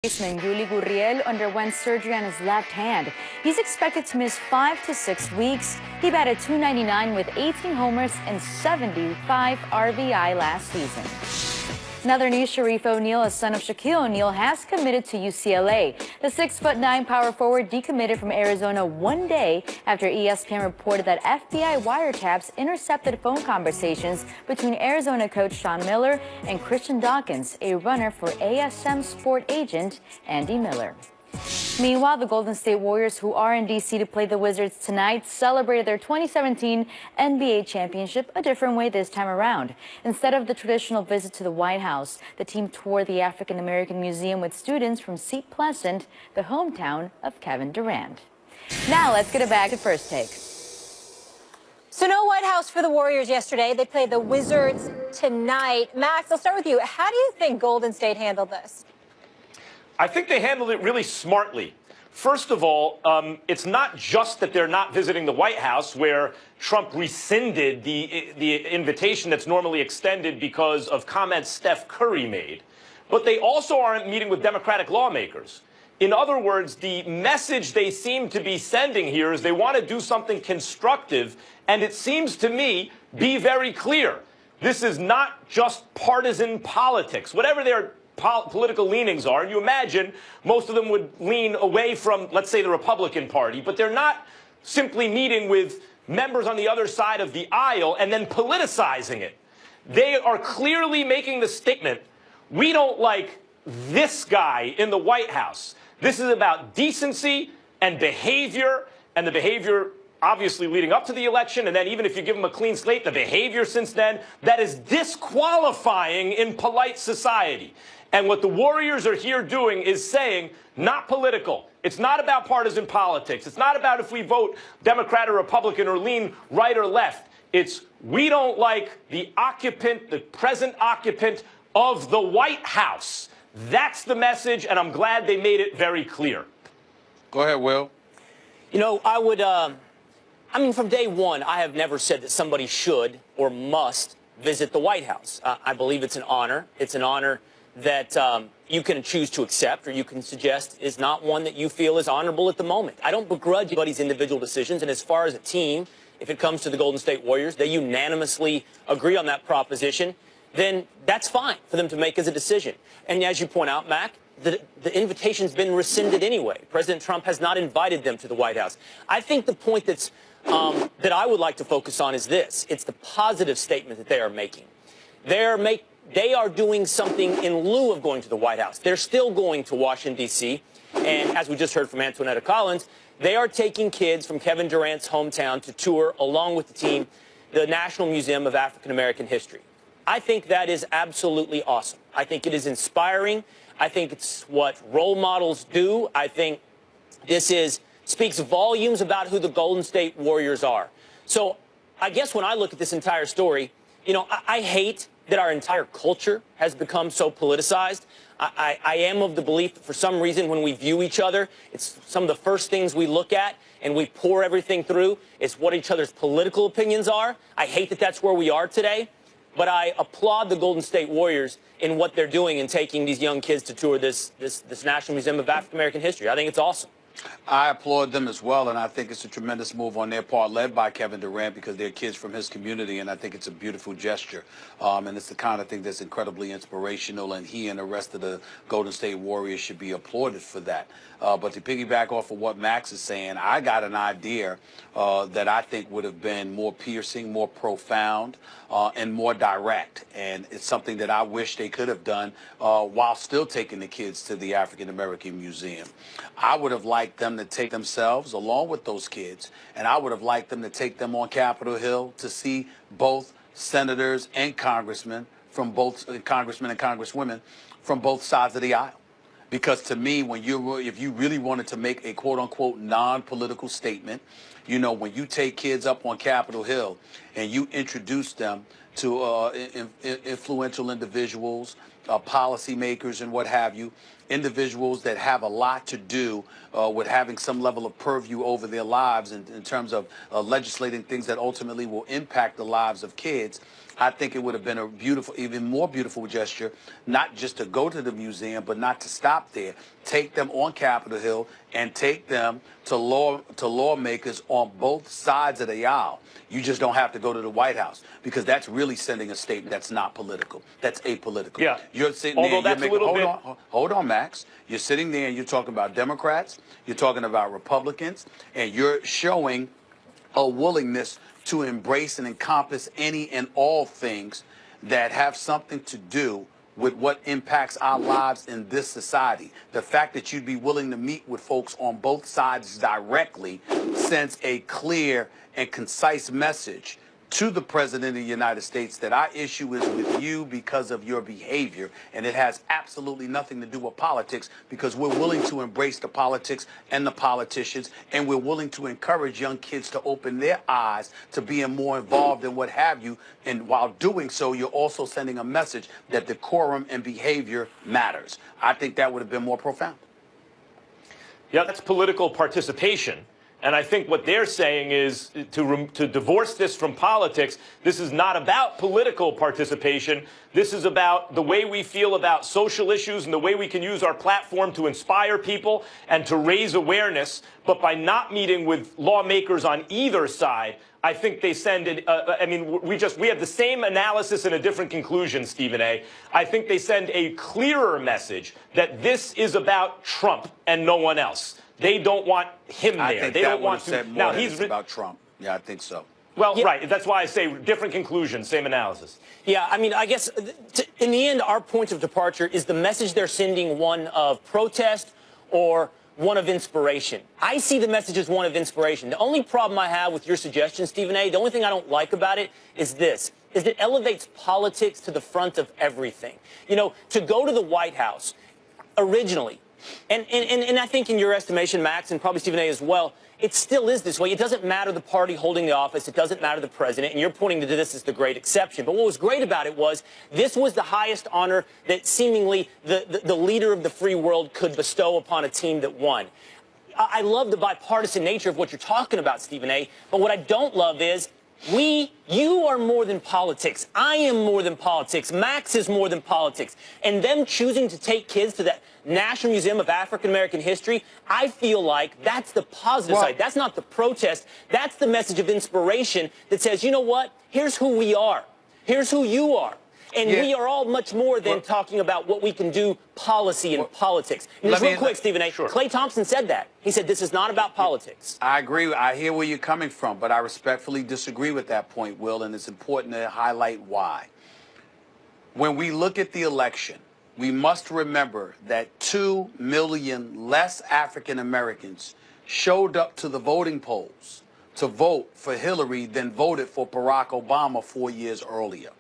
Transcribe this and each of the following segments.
Baseman Yuli Gurriel underwent surgery on his left hand. He's expected to miss 5 to 6 weeks. He batted .299 with 18 homers and 75 RBI last season. Another news, Sharif O'Neal, a son of Shaquille O'Neal, has committed to UCLA. The 6'9" power forward decommitted from Arizona one day after ESPN reported that FBI wiretaps intercepted phone conversations between Arizona coach Sean Miller and Christian Dawkins, a runner for ASM sport agent Andy Miller. Meanwhile, the Golden State Warriors, who are in D.C. to play the Wizards tonight, celebrated their 2017 NBA championship a different way this time around. Instead of the traditional visit to the White House, the team toured the African American Museum with students from Seat Pleasant, the hometown of Kevin Durant. Now let's get it back to First Take. So no White House for the Warriors yesterday. They play the Wizards tonight. Max, I'll start with you. How do you think Golden State handled this? I think they handled it really smartly. First of all, it's not just that they're not visiting the White House, where Trump rescinded the invitation that's normally extended because of comments Steph Curry made, but they also aren't meeting with Democratic lawmakers. In other words, the message they seem to be sending here is they want to do something constructive, and it seems to me be very clear. This is not just partisan politics. Whatever their political leanings are, and you imagine most of them would lean away from, let's say, the Republican Party, but they're not simply meeting with members on the other side of the aisle and then politicizing it. They are clearly making the statement, we don't like this guy in the White House. This is about decency and behavior, and the behavior obviously leading up to the election, and then even if you give them a clean slate, the behavior since then, that is disqualifying in polite society. And what the Warriors are here doing is saying, not political. It's not about partisan politics. It's not about if we vote Democrat or Republican or lean right or left. It's we don't like the occupant, the present occupant of the White House. That's the message, and I'm glad they made it very clear. Go ahead, Will. You know, I mean, from day one, I have never said that somebody should or must visit the White House. I believe it's an honor. It's an honor that you can choose to accept or you can suggest is not one that you feel is honorable at the moment. I don't begrudge anybody's individual decisions, and as far as a team, if it comes to the Golden State Warriors, they unanimously agree on that proposition, then that's fine for them to make as a decision. And as you point out, Mac, the invitation's been rescinded anyway. President Trump has not invited them to the White House. I think the point that I would like to focus on is this. It's the positive statement that they are making. They are doing something in lieu of going to the White House. They're still going to Washington, D.C., and as we just heard from Antoinetta Collins, they are taking kids from Kevin Durant's hometown to tour, along with the team, the National Museum of African American History. I think that is absolutely awesome. I think it is inspiring. I think it's what role models do. I think this speaks volumes about who the Golden State Warriors are. So I guess when I look at this entire story, you know, I hate that our entire culture has become so politicized. I am of the belief that for some reason when we view each other, it's some of the first things we look at and we pour everything through is what each other's political opinions are. I hate that that's where we are today, but I applaud the Golden State Warriors in what they're doing in taking these young kids to tour this National Museum of African American History. I think it's awesome. I applaud them as well, and I think it's a tremendous move on their part, led by Kevin Durant, because they're kids from his community, and I think it's a beautiful gesture. And it's the kind of thing that's incredibly inspirational, and he and the rest of the Golden State Warriors should be applauded for that. But to piggyback off of what Max is saying, I got an idea that I think would have been more piercing, more profound, and more direct. And it's something that I wish they could have done while still taking the kids to the African American Museum. I would have liked them to take themselves along with those kids, and I would have liked them to take them on Capitol Hill to see both senators and congressmen from both congressmen and congresswomen from both sides of the aisle. Because to me, if you really wanted to make a quote-unquote non-political statement, you know, when you take kids up on Capitol Hill and you introduce them to influential individuals, policymakers and what have you, individuals that have a lot to do with having some level of purview over their lives in terms of legislating things that ultimately will impact the lives of kids. I think it would have been a beautiful, even more beautiful gesture, not just to go to the museum, but not to stop there. Take them on Capitol Hill and take them to lawmakers on both sides of the aisle. You just don't have to go to the White House, because that's really sending a statement that's not political. That's apolitical. Yeah. You're sitting Although there, that's a little bit. hold on, Max. You're sitting there and you're talking about Democrats, you're talking about Republicans, and you're showing a willingness to embrace and encompass any and all things that have something to do with what impacts our lives in this society. The fact that you'd be willing to meet with folks on both sides directly sends a clear and concise message to the President of the United States that our issue is with you because of your behavior, and it has absolutely nothing to do with politics, because we're willing to embrace the politics and the politicians, and we're willing to encourage young kids to open their eyes to being more involved in what have you, and while doing so, you're also sending a message that decorum and behavior matters. I think that would have been more profound. Yeah, that's political participation. And I think what they're saying is to divorce this from politics. This is not about political participation. This is about the way we feel about social issues and the way we can use our platform to inspire people and to raise awareness. But by not meeting with lawmakers on either side, I think they send it. I mean, we have the same analysis and a different conclusion, Stephen A. I think they send a clearer message that this is about Trump and no one else. They don't want him there. I think they that don't would want have to. said more Now than he's it's about Trump. Yeah, I think so. Well, Yeah. right. That's why I say different conclusion, same analysis. Yeah, I mean, I guess in the end, our point of departure is the message they're sending one of protest or one of inspiration. I see the message as one of inspiration. The only problem I have with your suggestion, Stephen A., the only thing I don't like about it is this, is it elevates politics to the front of everything. You know, to go to the White House originally, and I think in your estimation, Max, and probably Stephen A. as well, it still is this way. It doesn't matter the party holding the office. It doesn't matter the president. And you're pointing to this as the great exception. But what was great about it was this was the highest honor that seemingly the leader of the free world could bestow upon a team that won. I love the bipartisan nature of what you're talking about, Stephen A. But what I don't love is you are more than politics. I am more than politics. Max is more than politics. And them choosing to take kids to that National Museum of African American History, I feel like that's the positive side. That's not the protest. That's the message of inspiration that says, you know what? Here's who we are. Here's who you are. And we are all much more than talking about what we can do policy and politics. And just real quick, Stephen A. Sure. Clay Thompson said that. He said this is not about politics. I agree. I hear where you're coming from, but I respectfully disagree with that point, Will, and it's important to highlight why. When we look at the election, we must remember that 2 million less African Americans showed up to the voting polls to vote for Hillary than voted for Barack Obama 4 years earlier.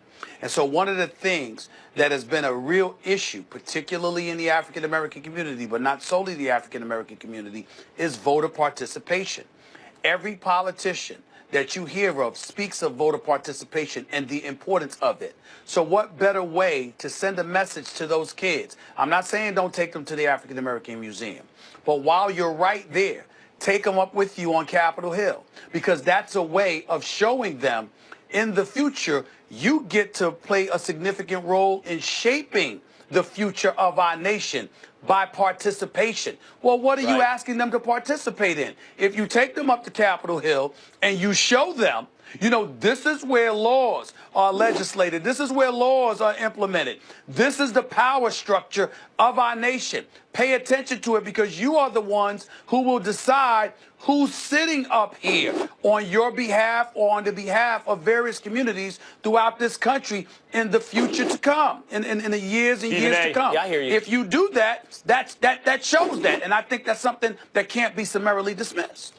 And so one of the things that has been a real issue, particularly in the African American community, but not solely the African American community, is voter participation. Every politician that you hear of speaks of voter participation and the importance of it. So what better way to send a message to those kids? I'm not saying don't take them to the African American Museum, but while you're right there, take them up with you on Capitol Hill, because that's a way of showing them in the future you get to play a significant role in shaping the future of our nation by participation. Well, what are you asking them to participate in? If you take them up to Capitol Hill and you show them, you know, this is where laws are legislated. This is where laws are implemented. This is the power structure of our nation. Pay attention to it, because you are the ones who will decide who's sitting up here on your behalf or on the behalf of various communities throughout this country in the future to come, in the years and years to come. Yeah, I hear you. If you do that, that shows that. And I think that's something that can't be summarily dismissed.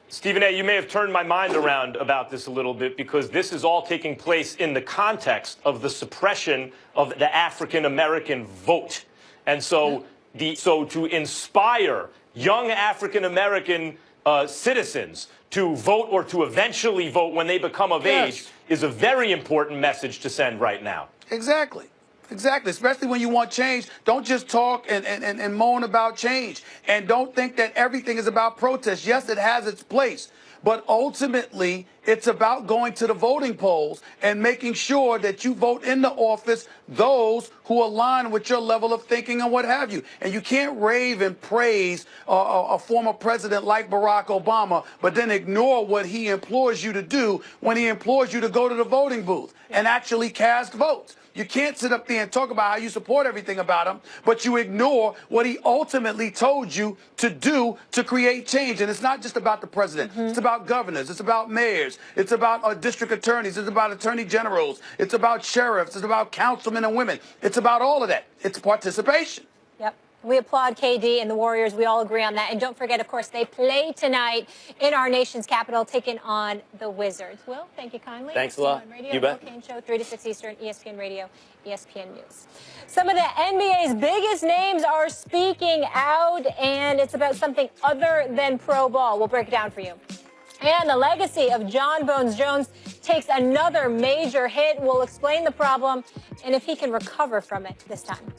Stephen A., you may have turned my mind around about this a little bit, because this is all taking place in the context of the suppression of the African American vote. And so, to inspire young African American citizens to vote or to eventually vote when they become of age is a very important message to send right now. Exactly. Exactly, especially when you want change. Don't just talk and moan about change. And don't think that everything is about protest. Yes, it has its place. But ultimately, it's about going to the voting polls and making sure that you vote into office those who align with your level of thinking and what have you. And you can't rave and praise a former president like Barack Obama, but then ignore what he implores you to do when he implores you to go to the voting booth and actually cast votes. You can't sit up there and talk about how you support everything about him, but you ignore what he ultimately told you to do to create change. And it's not just about the president. It's about governors. It's about mayors. It's about district attorneys. It's about attorney generals. It's about sheriffs. It's about councilmen and women. It's about all of that. It's participation. Yep. We applaud KD and the Warriors. We all agree on that. And don't forget, of course, they play tonight in our nation's capital, taking on the Wizards. Will, thank you kindly. Thanks a lot. You bet. Will Cain Show, 3 to 6 Eastern, ESPN Radio, ESPN News. Some of the NBA's biggest names are speaking out, and it's about something other than pro ball. We'll break it down for you. And the legacy of John Bones Jones takes another major hit. We'll explain the problem and if he can recover from it this time.